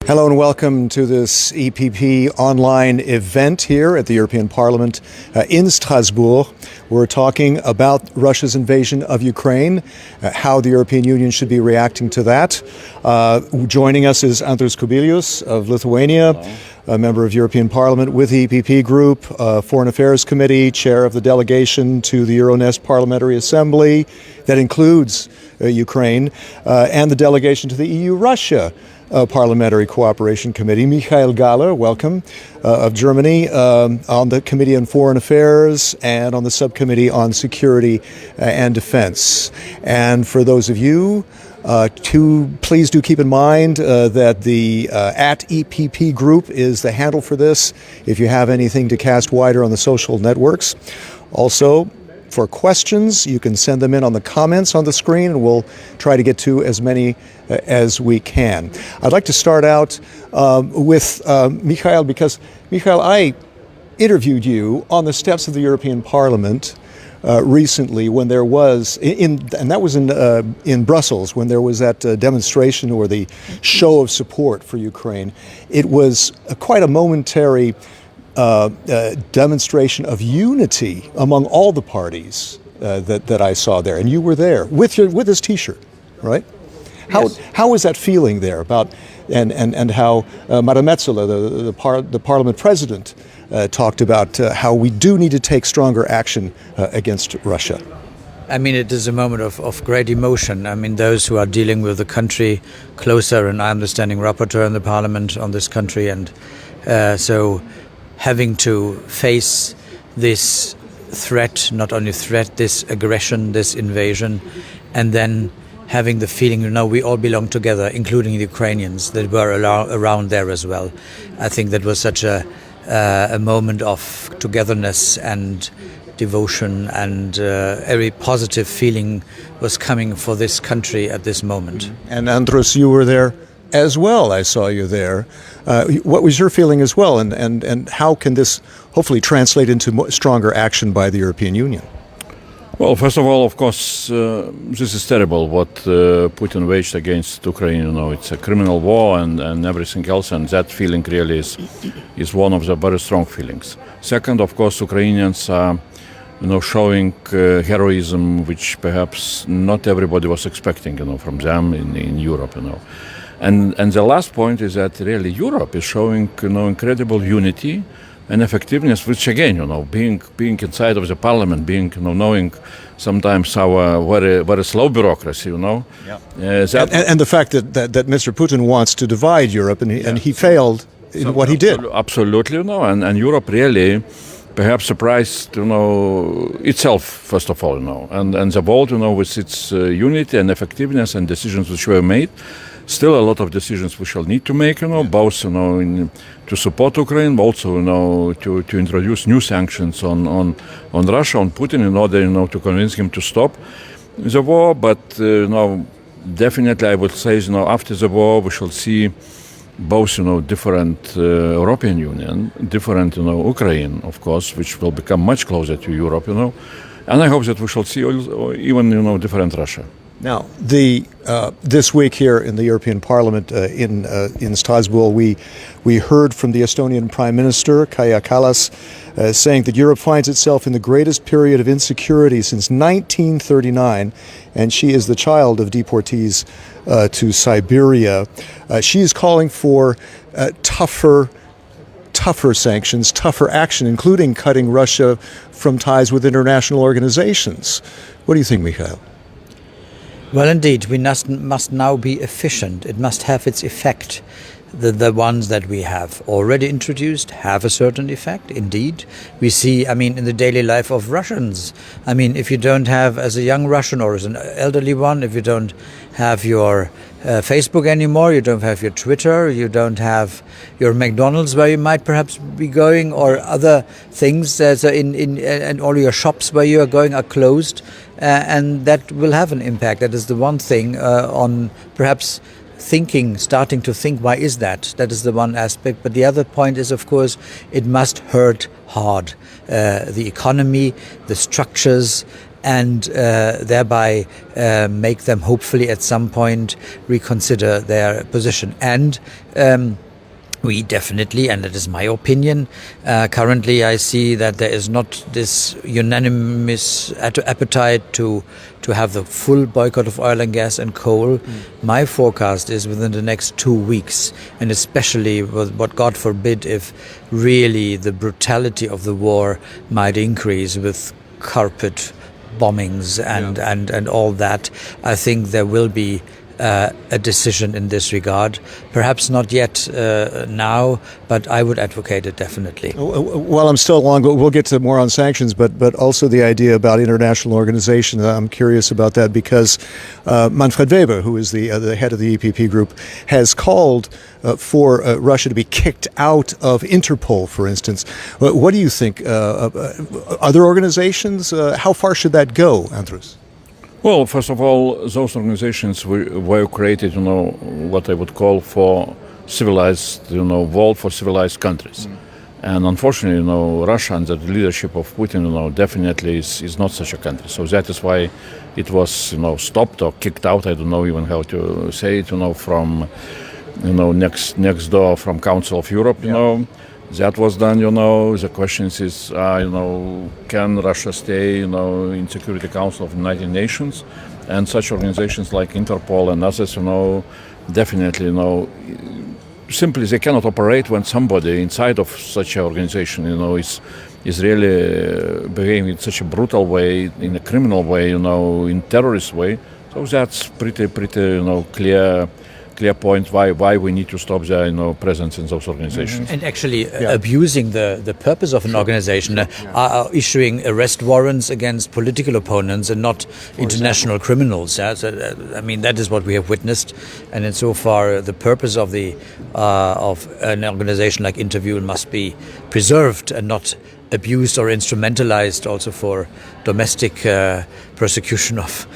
Hello and welcome to this EPP online event here at the European Parliament in Strasbourg. We're talking about Russia's invasion of Ukraine, how the European Union should be reacting to that. Joining us is Andrius Kubilius of Lithuania, a member of European Parliament with the EPP Group, Foreign Affairs Committee, chair of the delegation to the Euronest Parliamentary Assembly that includes Ukraine, and the delegation to the EU-Russia Parliamentary Cooperation Committee. Michael Gahler, welcome, of Germany, on the Committee on Foreign Affairs and on the Subcommittee on Security and Defense. And for those of you, please do keep in mind that the @EPP Group is the handle for this if you have anything to cast wider on the social networks. Also, for questions, you can send them in on the comments on the screen, and we'll try to get to as many as we can. I'd like to start out with Michael, because, Michael, I interviewed you on the steps of the European Parliament recently when there was, and that was in Brussels, when there was that demonstration or the show of support for Ukraine. It was quite a momentary demonstration of unity among all the parties that I saw there, and you were there with this T-shirt, right? Yes. How was that feeling there about and how Madam Metsola, the Parliament President, talked about how we do need to take stronger action against Russia? I mean, it is a moment of great emotion. I mean, those who are dealing with the country closer, and I'm the standing rapporteur in the Parliament on this country, and so having to face this threat, not only threat, this aggression, this invasion, and then having the feeling, we all belong together, including the Ukrainians that were around there as well. I think that was such a moment of togetherness and devotion, and every positive feeling was coming for this country at this moment. And Andrius, you were there as well. I saw you there. What was your feeling as well, and how can this hopefully translate into stronger action by the European Union? Well, first of all, of course, this is terrible what Putin waged against Ukraine. It's a criminal war and everything else, and that feeling really is one of the very strong feelings. Second, of course, Ukrainians are showing heroism which perhaps not everybody was expecting from them in Europe. And the last point is that really Europe is showing incredible unity and effectiveness, which again, being inside of the Parliament, knowing sometimes our very slow bureaucracy, Yeah. And the fact that Mr. Putin wants to divide Europe, and he failed in what he did. Absolutely, and Europe really perhaps surprised, itself, first of all, and the world, with its unity and effectiveness and decisions which were made. Still a lot of decisions we shall need to make, both, to support Ukraine, but also, to introduce new sanctions on Russia, on Putin, in order, to convince him to stop the war. But, definitely I would say, after the war, we shall see both, different European Union, different, Ukraine, of course, which will become much closer to Europe, and I hope that we shall see even, different Russia. Now, this week here in the European Parliament in Strasbourg, we heard from the Estonian Prime Minister, Kaja Kallas, saying that Europe finds itself in the greatest period of insecurity since 1939, and she is the child of deportees to Siberia. She is calling for tougher sanctions, tougher action, including cutting Russia from ties with international organizations. What do you think, Mikhail? Well, indeed, we must now be efficient. It must have its effect. The ones that we have already introduced have a certain effect, indeed. We see, in the daily life of Russians, if you don't have, as a young Russian or as an elderly one, if you don't have your Facebook anymore, you don't have your Twitter, you don't have your McDonald's where you might perhaps be going, or other things and all your shops where you are going are closed, and that will have an impact. That is the one thing on perhaps starting to think, why is that? That is the one aspect. But the other point is, of course, it must hurt hard. The economy, the structures, and thereby make them hopefully at some point reconsider their position. And we definitely, and that is my opinion, currently I see that there is not this unanimous appetite to have the full boycott of oil and gas and coal. My forecast is within the next 2 weeks, and especially with what God forbid if really the brutality of the war might increase with carpet bombings and all that, I think there will be a decision in this regard. Perhaps not yet now, but I would advocate it definitely. Well, I'm still along, but we'll get to more on sanctions, but also the idea about international organization. I'm curious about that because Manfred Weber, who is the head of the EPP group, has called for Russia to be kicked out of Interpol, for instance. What do you think? Other organizations, how far should that go, Andrus? Well, first of all, those organizations were created, what I would call for civilized, world for civilized countries. And unfortunately, Russia under the leadership of Putin, definitely is not such a country. So that is why it was, stopped or kicked out. I don't know even how to say it, from, next door from Council of Europe, That was done, The question is, can Russia stay, in Security Council of the United Nations? And such organizations like Interpol and others, definitely, simply they cannot operate when somebody inside of such an organization, is really behaving in such a brutal way, in a criminal way, in terrorist way. So that's pretty, clear point why we need to stop their presence in those organizations. And actually abusing the purpose of an organization, issuing arrest warrants against political opponents and not international criminals. So, that is what we have witnessed. And insofar, the purpose of of an organization like Interpol must be preserved and not abused or instrumentalized also for domestic persecution of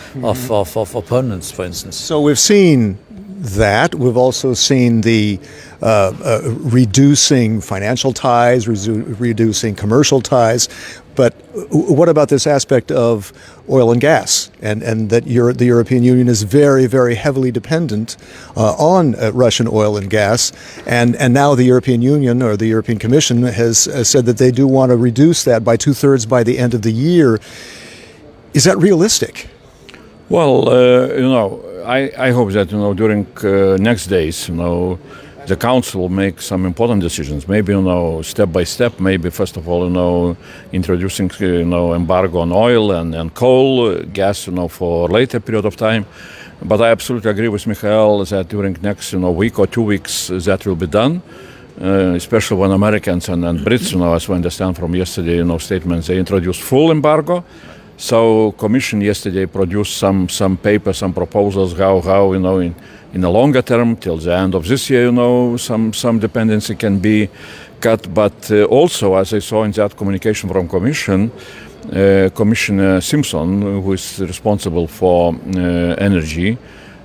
opponents, for instance. So we've seen that. We've also seen the reducing financial ties, reducing commercial ties. But what about this aspect of oil and gas, and that the European Union is very, very heavily dependent on Russian oil and gas, and now the European Union or the European Commission has said that they do want to reduce that by 2/3 by the end of the year. Is that realistic? Well, I hope that during next days, the Council will make some important decisions. Maybe step by step. Maybe first of all, introducing embargo on oil and coal, gas, for later period of time. But I absolutely agree with Mikhail that during next week or 2 weeks that will be done. Especially when Americans and Brits, as we understand from yesterday, statements, they introduced full embargo. So Commission yesterday produced some papers, some proposals how in the longer term till the end of this year, some dependency can be cut. But also, as I saw in that communication from Commission, Commissioner Simpson, who is responsible for energy,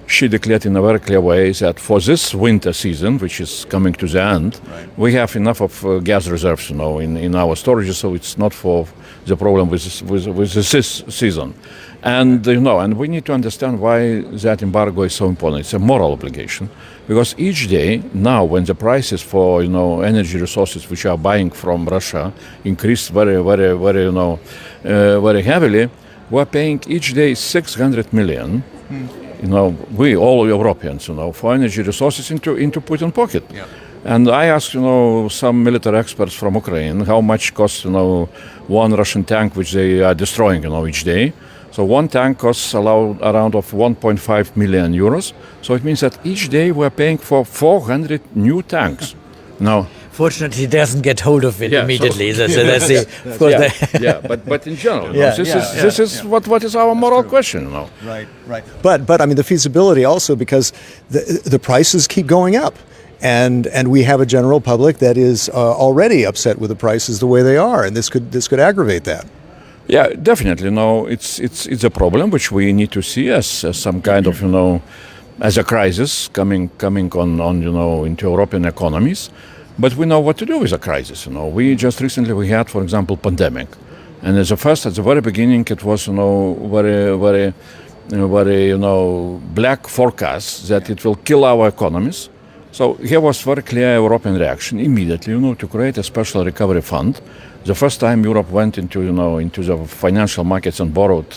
she declared in a very clear way that for this winter season, which is coming to the end, we have enough of gas reserves, in our storages. So it's not for the problem with this season, and and we need to understand why that embargo is so important. It's a moral obligation, because each day now, when the prices for energy resources which are buying from Russia increase very, very, very, very heavily, we're paying each day 600 million. We all Europeans, for energy resources into Putin's pocket. Yeah. And I asked, some military experts from Ukraine, how much costs, one Russian tank which they are destroying, each day. So one tank costs around of 1.5 million euros. So it means that each day we're paying for 400 new tanks. Now, fortunately, it doesn't get hold of it immediately. So, but in general, this is what is our moral question, Right. But I mean the feasibility also, because the prices keep going up, and we have a general public that is already upset with the prices the way they are, and this could aggravate that. Yeah, definitely. It's a problem which we need to see as some kind of as a crisis coming on into European economies. But we know what to do with a crisis. We just recently had, for example, pandemic. And at the very beginning, it was very black forecast that it will kill our economies. So here was very clear European reaction immediately, to create a special recovery fund. The first time Europe went into the financial markets and borrowed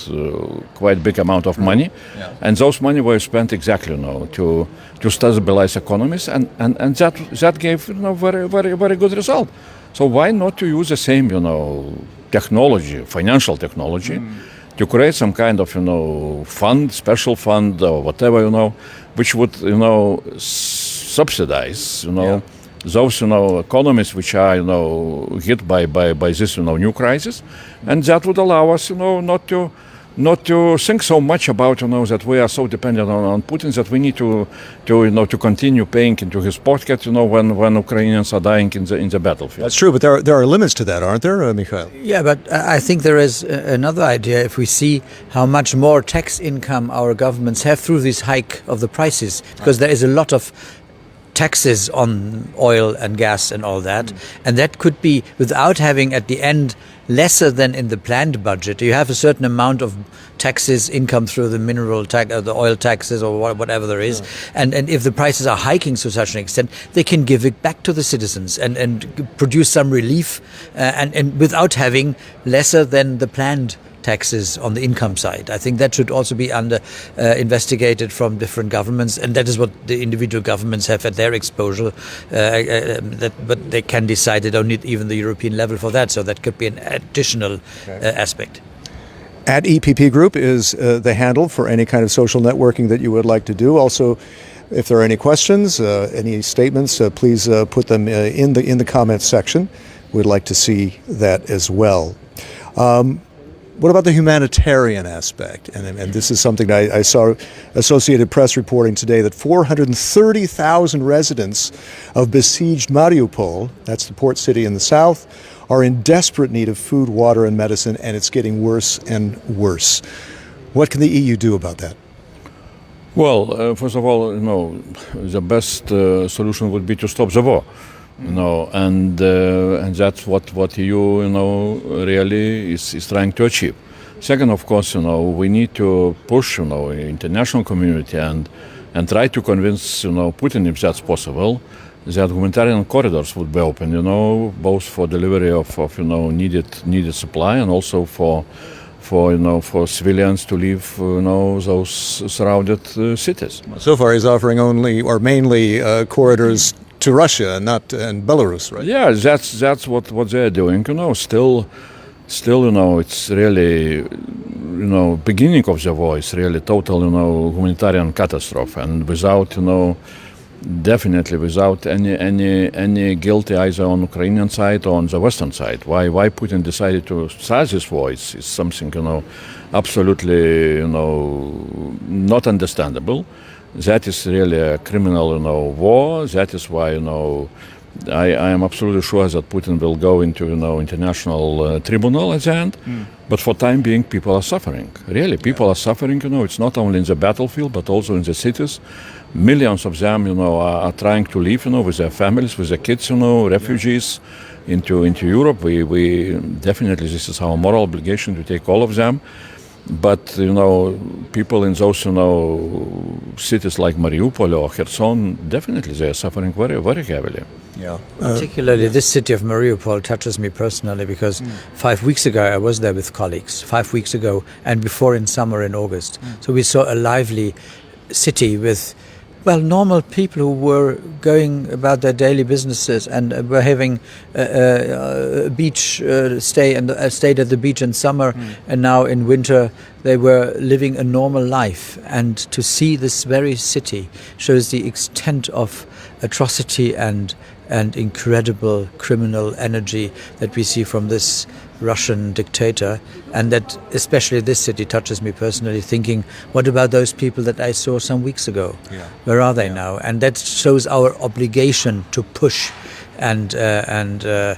quite big amount of money, and those money were spent exactly, to stabilize economies, and that gave very good result. So why not to use the same technology, financial technology, to create some kind of fund, special fund or whatever which would subsidize those economies which are hit by this new crisis, and that would allow us not to think so much about that we are so dependent on Putin that we need to continue paying into his pocket when Ukrainians are dying in the battlefield. That's true, but there are limits to that, aren't there, Mikhail? Yeah, but I think there is another idea. If we see how much more tax income our governments have through this hike of the prices, because there is a lot of taxes on oil and gas and all that, and that could be, without having at the end lesser than in the planned budget, you have a certain amount of taxes, income through the mineral tax, or the oil taxes, or whatever there is, and if the prices are hiking to such an extent, they can give it back to the citizens and produce some relief, and without having lesser than the planned taxes on the income side. I think that should also be investigated from different governments, and that is what the individual governments have at their exposure. But they can decide they don't need even the European level for that, so that could be an additional aspect. At EPP Group is the handle for any kind of social networking that you would like to do. Also, if there are any questions, any statements, please put them in the comments section. We'd like to see that as well. What about the humanitarian aspect? And this is something I saw Associated Press reporting today, that 430,000 residents of besieged Mariupol, that's the port city in the south, are in desperate need of food, water, and medicine, and it's getting worse and worse. What can the EU do about that? Well, first of all, the best solution would be to stop the war. And that's what EU, really is trying to achieve. Second, of course, we need to push, international community and try to convince, Putin, if that's possible, that humanitarian corridors would be open, both for delivery of needed supply, and also for civilians to leave, those surrounded cities. So far, he's offering mainly corridors to Russia, and Belarus, right? Yeah, that's what they're doing. Still, it's really, beginning of the war is really total, humanitarian catastrophe, and definitely without any guilty either on Ukrainian side or on the Western side. Why Putin decided to start this war is something, absolutely, not understandable. That is really a criminal, war. That is why, I am absolutely sure that Putin will go into, international tribunal at the end. But for time being, people are suffering. Really, people are suffering. It's not only in the battlefield, but also in the cities. Millions of them, are trying to leave, with their families, with their kids, refugees into Europe. We definitely, this is our moral obligation to take all of them. But, people in those, cities like Mariupol or Kherson, definitely they are suffering very, very heavily. Yeah. Particularly this city of Mariupol touches me personally, because 5 weeks ago I was there with colleagues, 5 weeks ago, and before in summer in August. So we saw a lively city with, normal people who were going about their daily businesses and were having a beach stay and stayed at the beach in summer, and now in winter they were living a normal life. And to see this very city shows the extent of atrocity and incredible criminal energy that we see from this Russian dictator, and that especially this city touches me personally, thinking, what about those people that I saw some weeks ago? Where are they now? And that shows our obligation to push and to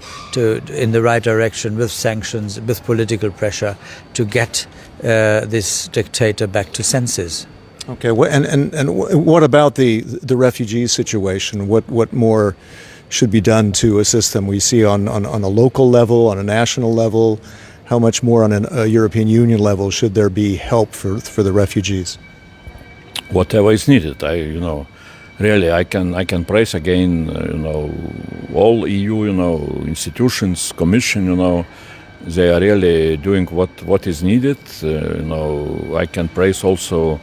in the right direction with sanctions, with political pressure, to get this dictator back to senses. Okay, and what about the refugee situation? What more should be done to assist them? We see on a local level, on a national level, how much more on a European Union level should there be help for the refugees? Whatever is needed. Really, I can praise again, all EU, institutions, Commission, they are really doing what is needed. I can praise also,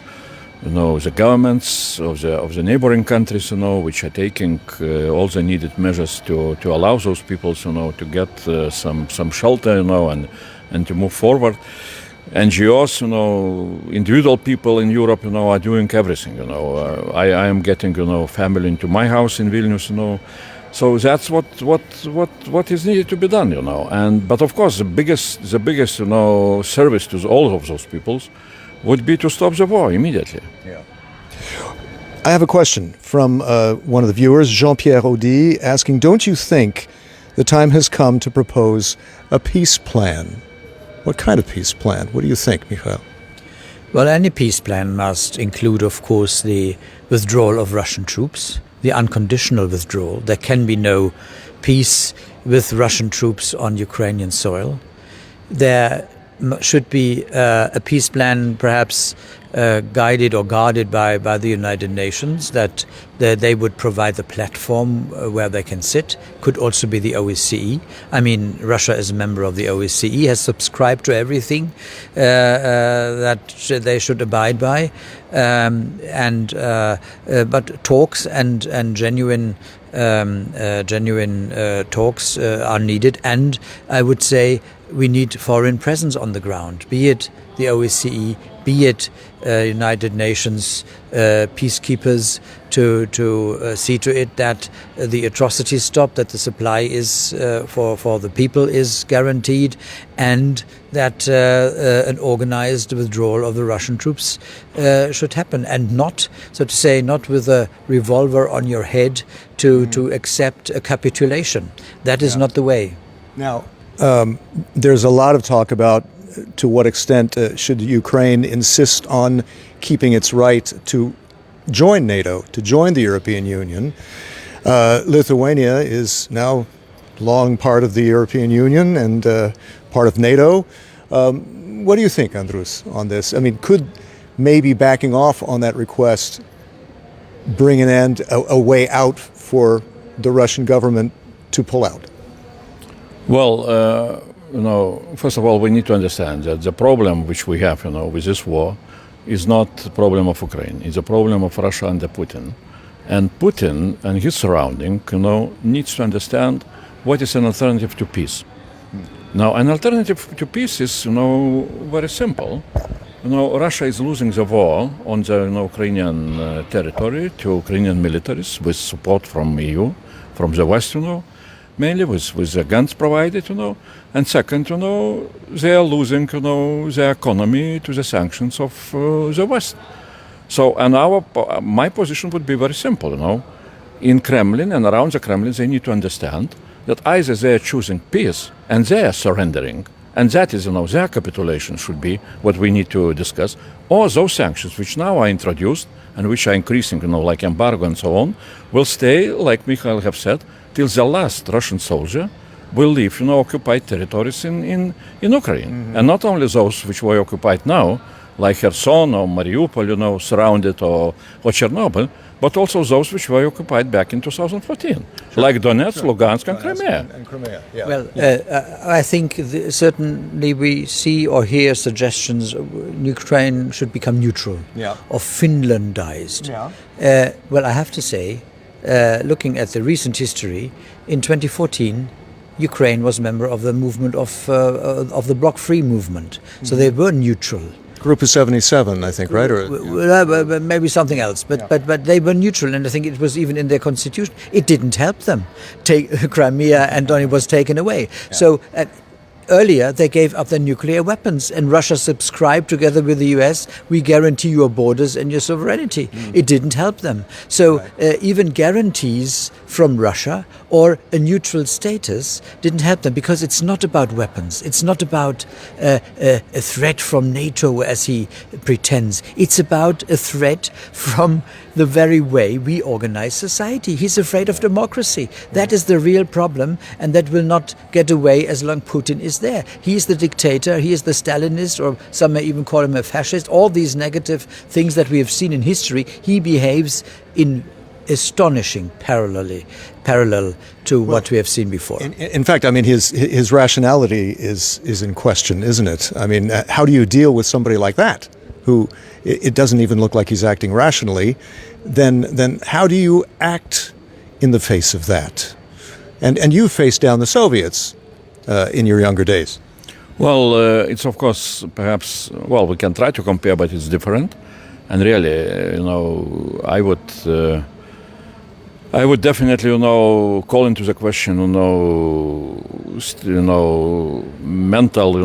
the governments of the neighboring countries, which are taking all the needed measures to allow those people, to get some shelter, and to move forward. NGOs, individual people in Europe, are doing everything. I am getting, family into my house in Vilnius, So that's what is needed to be done, but of course, the biggest, service to all of those peoples would be to stop the war immediately. Yeah. I have a question from one of the viewers, Jean-Pierre Audi, asking, don't you think the time has come to propose a peace plan? What kind of peace plan? What do you think, Mikhail? Well, any peace plan must include, of course, the withdrawal of Russian troops, the unconditional withdrawal. There can be no peace with Russian troops on Ukrainian soil. There should be a peace plan, perhaps guided or guarded by the United Nations, that they would provide the platform where they can sit. Could also be the OSCE. I mean, Russia is a member of the OSCE, has subscribed to everything that they should abide by. But talks and genuine talks are needed, and I would say we need foreign presence on the ground, be it the OSCE, be it United Nations peacekeepers, to see to it that the atrocities stop, that the supply is for the people is guaranteed, and that an organized withdrawal of the Russian troops should happen, and not, so to say, not with a revolver on your head to accept a capitulation. That is not the way. Now, there's a lot of talk about to what extent should Ukraine insist on keeping its right to join NATO, to join the European Union. Lithuania is now long part of the European Union and part of NATO. What do you think, Andrus, on this? I mean, could maybe backing off on that request bring an end, a way out for the Russian government to pull out? Well, first of all, we need to understand that the problem which we have, with this war is not a problem of Ukraine. It's a problem of Russia under Putin. And Putin and his surrounding, needs to understand what is an alternative to peace. Now, an alternative to peace is, very simple. Russia is losing the war on the Ukrainian territory to Ukrainian militaries with support from EU, from the West, mainly with the guns provided, and second, they are losing, their economy to the sanctions of the West. So, and my position would be very simple, in Kremlin and around the Kremlin, they need to understand that either they are choosing peace and they are surrendering, and that is, their capitulation should be what we need to discuss, or those sanctions which now are introduced and which are increasing, like embargo and so on, will stay, like Mikhail have said, till the last Russian soldier will leave, occupied territories in Ukraine. Mm-hmm. And not only those which were occupied now, like Kherson or Mariupol, surrounded, or Chernobyl, but also those which were occupied back in 2014, like Donetsk, Lugansk, and Crimea. Yeah. Well, I think certainly we see or hear suggestions Ukraine should become neutral, or Finlandized. Yeah. Well, I have to say, looking at the recent history, in 2014, Ukraine was a member of the movement of the Bloc Free movement, so they were neutral. Group of 77, I think, right? Or maybe something else, but they were neutral, and I think it was even in their constitution. It didn't help them. Crimea and Donetsk was taken away. Yeah. So earlier they gave up their nuclear weapons, and Russia subscribed together with the US, we guarantee your borders and your sovereignty. It didn't help them. So even guarantees from Russia or a neutral status didn't help them, because it's not about weapons. It's not about a threat from NATO, as he pretends. It's about a threat from the very way we organize society. He's afraid of democracy. That is the real problem, and that will not get away as long Putin is there. He is the dictator, he is the Stalinist, or some may even call him a fascist. All these negative things that we have seen in history, he behaves in astonishing parallel to what we have seen before. In fact, I mean, his rationality is in question, isn't it? I mean, how do you deal with somebody like that, who it doesn't even look like he's acting rationally? Then how do you act in the face of that? And you faced down the Soviets in your younger days. Well, it's of course perhaps, well, we can try to compare, but it's different. And really, I would definitely, call into the question, mental,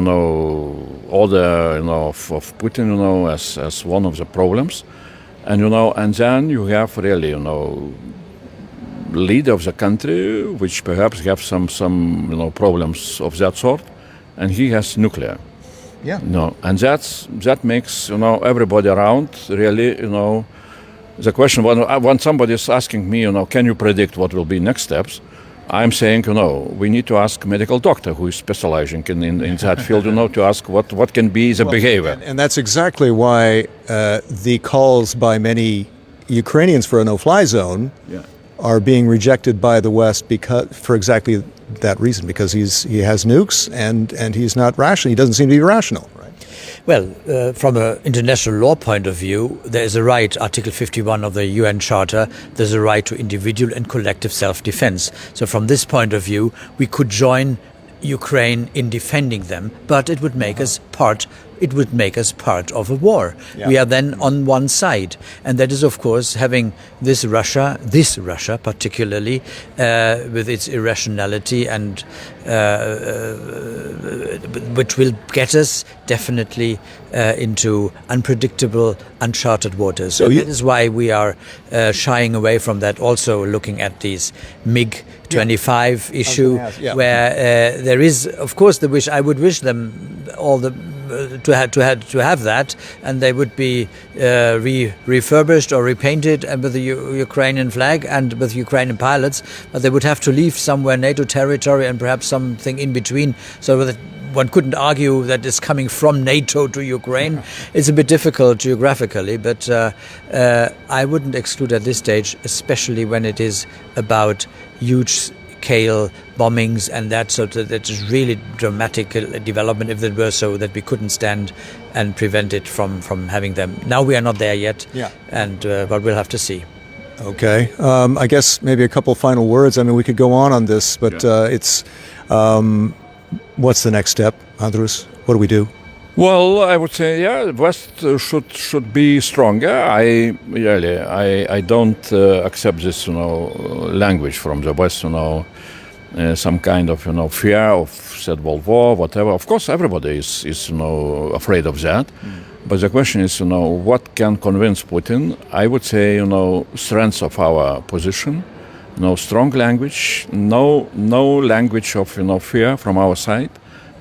order, of Putin, as one of the problems, and then you have really, leader of the country, which perhaps have some problems of that sort, and he has nuclear. Yeah. And that makes everybody around really the question when somebody is asking me can you predict what will be next steps, I'm saying we need to ask medical doctor who is specializing in that field to ask what can be the behavior. And that's exactly why the calls by many Ukrainians for a no-fly zone are being rejected by the West for exactly that reason, because he has nukes and he's not rational. He doesn't seem to be rational. Right? Well, from an international law point of view, there is a right, Article 51 of the UN Charter, there's a right to individual and collective self-defense. So from this point of view, we could join Ukraine in defending them, but it would make us part of a war. Yeah. We are then on one side, and that is of course having this Russia particularly with its irrationality and which will get us definitely into unpredictable, uncharted waters. So that is why we are shying away from that. Also looking at these MiG-25 issue, where there is, of course, the wish. I would wish them all to have that, and they would be refurbished or repainted, and with the Ukrainian flag and with Ukrainian pilots. But they would have to leave somewhere NATO territory and perhaps something in between, so that one couldn't argue that it's coming from NATO to Ukraine. It's a bit difficult geographically, but I wouldn't exclude at this stage, especially when it is about huge scale bombings and that, so that is really dramatic development if it were so that we couldn't stand and prevent it from having them. Now we are not there yet, but we'll have to see. Okay. I guess maybe a couple final words. I mean, we could go on this, but it's what's the next step, Andrus? What do we do? Well, I would say, the West should be stronger. I don't accept this, language from the West, some kind of fear of third world war, whatever. Of course, everybody is afraid of that. But the question is, what can convince Putin? I would say, strength of our position, strong language, no language of fear from our side.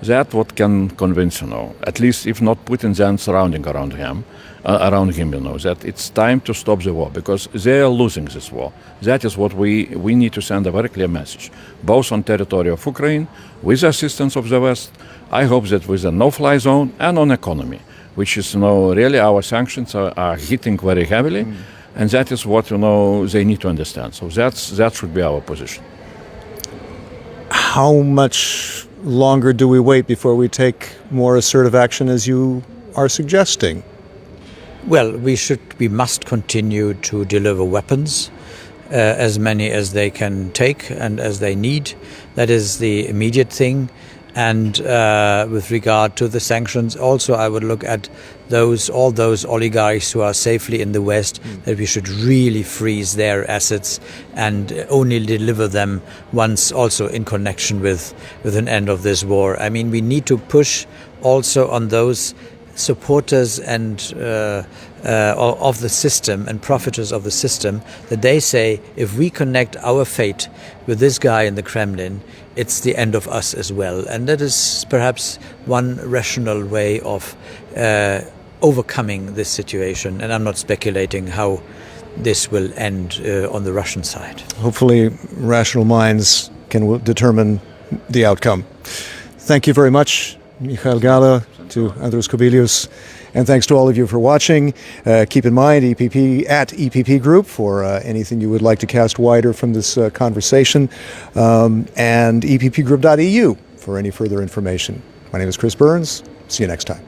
That what can convince, at least if not Putin, then surrounding around him, that it's time to stop the war, because they are losing this war. That is what we need to send a very clear message, both on territory of Ukraine, with the assistance of the West. I hope that with a no-fly zone and on economy, which is, really our sanctions are hitting very heavily, and that is what, they need to understand. So that should be our position. How much longer do we wait before we take more assertive action, as you are suggesting? Well, we must continue to deliver weapons, as many as they can take and as they need. That is the immediate thing. And with regard to the sanctions, also I would look at all those oligarchs who are safely in the West, that we should really freeze their assets and only deliver them once, also in connection with an end of this war. I mean, we need to push also on those supporters and of the system and profiteers of the system, that they say, if we connect our fate with this guy in the Kremlin, it's the end of us as well. And that is perhaps one rational way of overcoming this situation. And I'm not speculating how this will end on the Russian side. Hopefully, rational minds can determine the outcome. Thank you very much, Michael Gala, to Andros Kubilius, and thanks to all of you for watching. Keep in mind, EPP at EPP Group for anything you would like to cast wider from this conversation, and eppgroup.eu for any further information. My name is Chris Burns. See you next time.